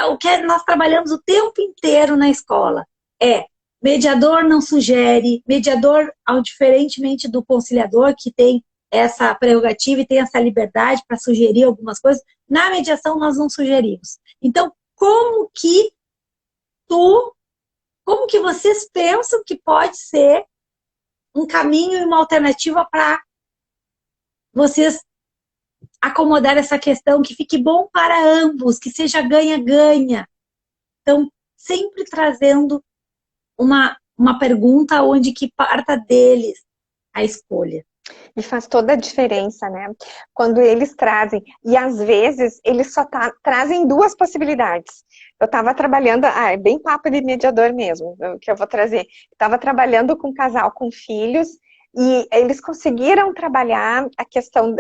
o que nós trabalhamos o tempo inteiro na escola é mediador não sugere, mediador, diferentemente do conciliador, que tem essa prerrogativa e tem essa liberdade para sugerir algumas coisas, na mediação nós não sugerimos. Então, como que vocês pensam que pode ser um caminho e uma alternativa para vocês acomodar essa questão, que fique bom para ambos, que seja ganha-ganha? Então, sempre trazendo uma pergunta onde que parta deles a escolha. E faz toda a diferença, né? Quando eles trazem, e às vezes eles só trazem duas possibilidades. Eu estava trabalhando, é bem papo de mediador mesmo, que eu vou trazer. Estava trabalhando com um casal com filhos, e eles conseguiram trabalhar a questão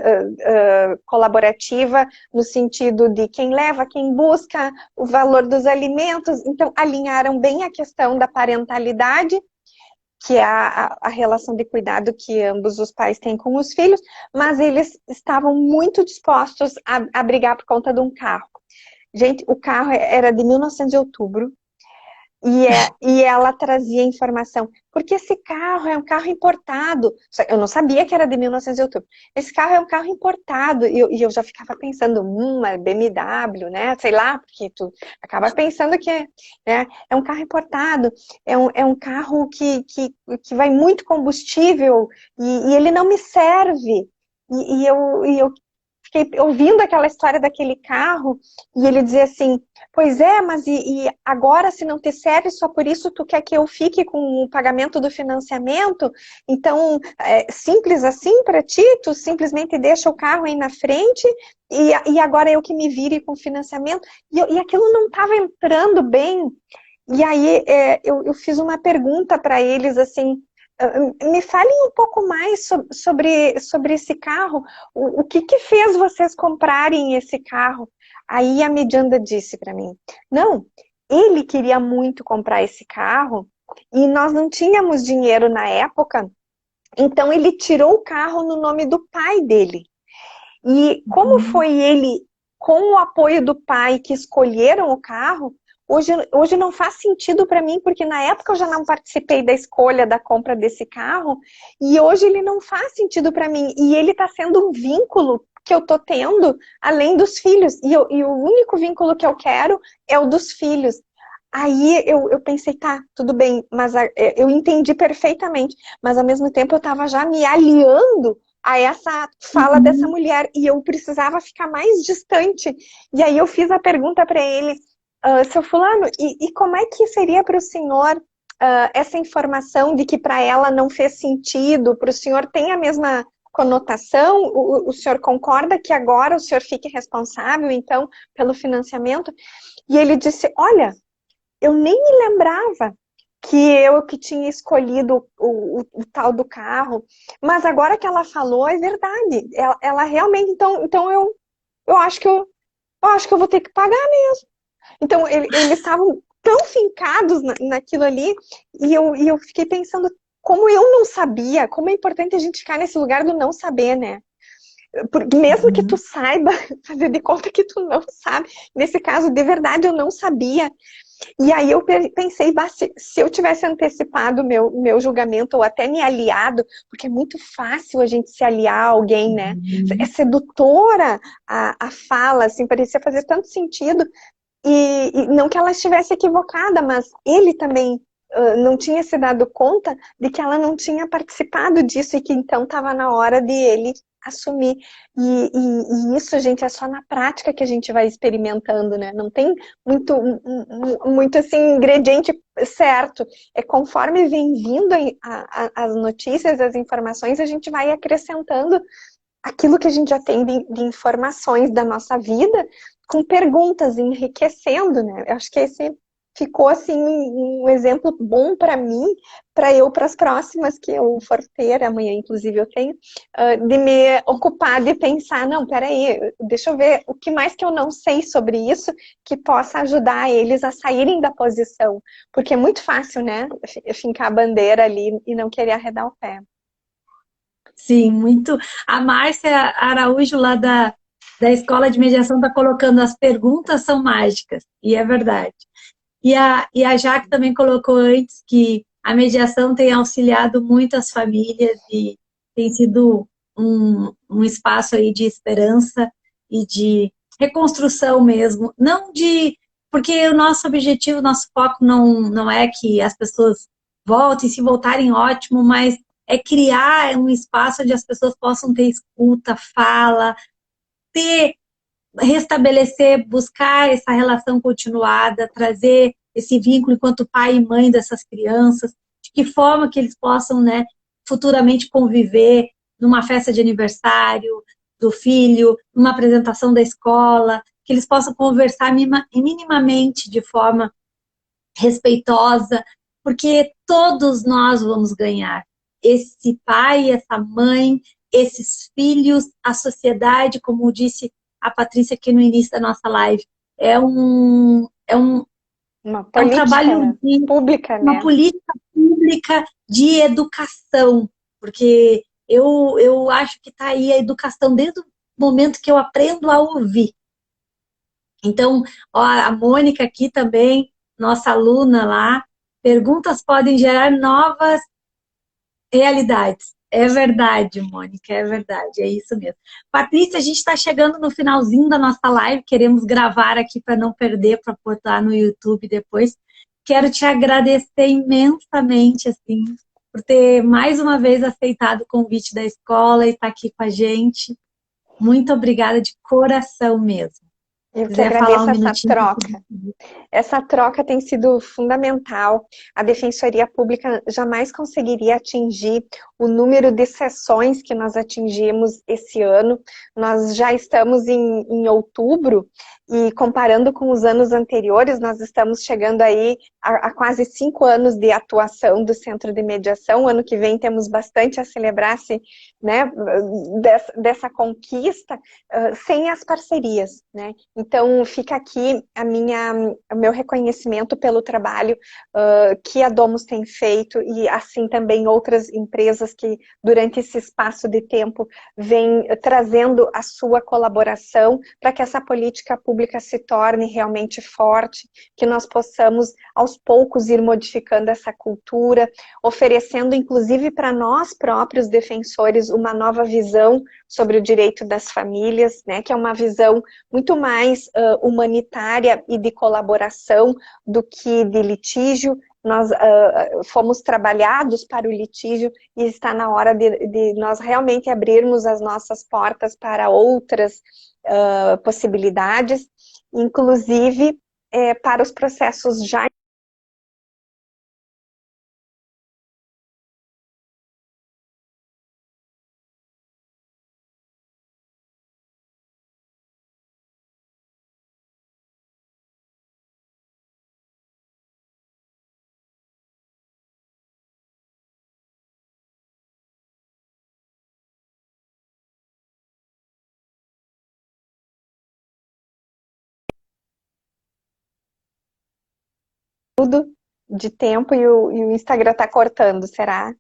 colaborativa no sentido de quem leva, quem busca, o valor dos alimentos. Então, alinharam bem a questão da parentalidade, que é a relação de cuidado que ambos os pais têm com os filhos, mas eles estavam muito dispostos a brigar por conta de um carro. Gente, o carro era de 1900 de outubro, e ela trazia informação, porque esse carro é um carro importado. Eu não sabia que era de 1900 de outubro. Esse carro é um carro importado, e eu já ficava pensando, é BMW, né? Sei lá, porque tu acaba pensando que é um carro importado, é um carro que vai muito combustível, e ele não me serve. E eu fiquei ouvindo aquela história daquele carro, e ele dizia assim, pois é, mas e agora se não te serve, só por isso tu quer que eu fique com o pagamento do financiamento? Então, simples assim para ti? Tu simplesmente deixa o carro aí na frente, e agora eu que me vire com o financiamento? E aquilo não estava entrando bem. E aí eu fiz uma pergunta para eles, assim, me falem um pouco mais sobre esse carro. O que fez vocês comprarem esse carro? Aí a medianda disse para mim, não, ele queria muito comprar esse carro e nós não tínhamos dinheiro na época, então ele tirou o carro no nome do pai dele. E como foi ele, com o apoio do pai, que escolheram o carro, hoje não faz sentido para mim, porque na época eu já não participei da escolha da compra desse carro, e hoje ele não faz sentido para mim, e ele está sendo um vínculo que eu tô tendo, além dos filhos, e o único vínculo que eu quero é o dos filhos. Aí eu pensei, tá, tudo bem, mas eu entendi perfeitamente, mas ao mesmo tempo eu estava já me aliando a essa fala dessa mulher, e eu precisava ficar mais distante. E aí eu fiz a pergunta para ele, seu fulano, e como é que seria para o senhor essa informação de que para ela não fez sentido, para o senhor tem a mesma conotação, o senhor concorda que agora o senhor fique responsável, então, pelo financiamento? E ele disse, olha, eu nem me lembrava que eu que tinha escolhido o tal do carro, mas agora que ela falou, é verdade. Ela realmente, então eu acho que eu vou ter que pagar mesmo. Então, eles estavam tão fincados naquilo ali, e eu fiquei pensando como eu não sabia, como é importante a gente ficar nesse lugar do não saber, né? Porque mesmo que tu saiba, fazer de conta que tu não sabe. Nesse caso, de verdade, eu não sabia. E aí eu pensei, se eu tivesse antecipado o meu julgamento ou até me aliado, porque é muito fácil a gente se aliar a alguém, né? É sedutora a fala, assim, parecia fazer tanto sentido. E não que ela estivesse equivocada, mas ele também não tinha se dado conta de que ela não tinha participado disso e que então estava na hora de ele assumir. E isso, gente, é só na prática que a gente vai experimentando, né? Não tem muito assim, ingrediente certo. É conforme vem vindo as notícias, as informações, a gente vai acrescentando aquilo que a gente já tem de informações da nossa vida, com perguntas, enriquecendo, né? Eu acho que esse ficou, assim, um exemplo bom para mim, para as próximas que eu for ter, amanhã, inclusive, eu tenho, de me ocupar, de pensar, não, peraí, deixa eu ver o que mais que eu não sei sobre isso, que possa ajudar eles a saírem da posição, porque é muito fácil, né, fincar a bandeira ali e não querer arredar o pé. Sim, muito. A Márcia Araújo, lá da Escola de Mediação, está colocando as perguntas são mágicas, e é verdade. E a Jaque também colocou antes que a mediação tem auxiliado muito as famílias e tem sido um espaço aí de esperança e de reconstrução mesmo. Não de... Porque o nosso objetivo, o nosso foco não é que as pessoas voltem, se voltarem ótimo, mas é criar um espaço onde as pessoas possam ter escuta, fala, ter, restabelecer, buscar essa relação continuada, trazer esse vínculo enquanto pai e mãe dessas crianças, de que forma que eles possam, né, futuramente conviver numa festa de aniversário do filho, numa apresentação da escola, que eles possam conversar minimamente de forma respeitosa, porque todos nós vamos ganhar. Esse pai, essa mãe, esses filhos, a sociedade, como disse a Patrícia aqui no início da nossa live, Uma é um política, trabalho né? Pública, uma né? política pública de educação, porque eu acho que está aí a educação desde o momento que eu aprendo a ouvir. Então, ó, a Mônica aqui também, nossa aluna lá, perguntas podem gerar novas realidades. É verdade, Mônica, é verdade, é isso mesmo. Patrícia, a gente está chegando no finalzinho da nossa live, queremos gravar aqui para não perder, para botar no YouTube depois. Quero te agradecer imensamente, assim, por ter mais uma vez aceitado o convite da escola e estar aqui com a gente. Muito obrigada de coração mesmo. Eu que Quiser falar um agradeço essa minutinho. troca. Essa troca tem sido fundamental. A Defensoria Pública jamais conseguiria atingir o número de sessões que nós atingimos esse ano. Nós já estamos em outubro e comparando com os anos anteriores, nós estamos chegando aí a quase 5 anos de atuação do Centro de Mediação. O ano que vem temos bastante a celebrar-se, né, dessa conquista, sem as parcerias, né? Então, fica aqui o meu reconhecimento pelo trabalho que a Domus tem feito e assim também outras empresas que durante esse espaço de tempo vêm trazendo a sua colaboração para que essa política pública se torne realmente forte, que nós possamos aos poucos ir modificando essa cultura, oferecendo inclusive para nós próprios defensores uma nova visão sobre o direito das famílias, né, que é uma visão muito mais humanitária e de colaboração do que de litígio. Nós fomos trabalhados para o litígio e está na hora de nós realmente abrirmos as nossas portas para outras possibilidades, inclusive para os processos já de tempo e o Instagram tá cortando, será?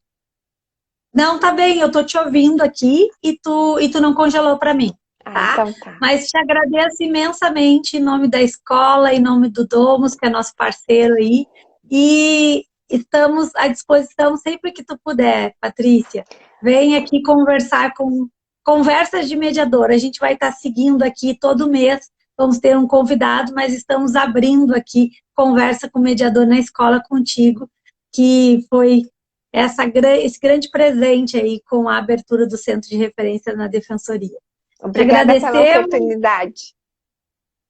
Não, tá bem, eu tô te ouvindo aqui e tu não congelou para mim, Ah, tá? então tá. Mas te agradeço imensamente em nome da escola, em nome do Domus, que é nosso parceiro aí, e estamos à disposição sempre que tu puder, Patrícia. Vem aqui conversar com conversas de mediador. A gente vai estar seguindo aqui todo mês, vamos ter um convidado, mas estamos abrindo aqui conversa com o mediador na escola contigo, que foi esse grande presente aí com a abertura do Centro de Referência na Defensoria. Te Obrigada pela agradecemos oportunidade.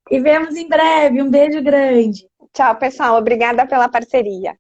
e vemos em breve. Um beijo grande. Tchau, pessoal. Obrigada pela parceria.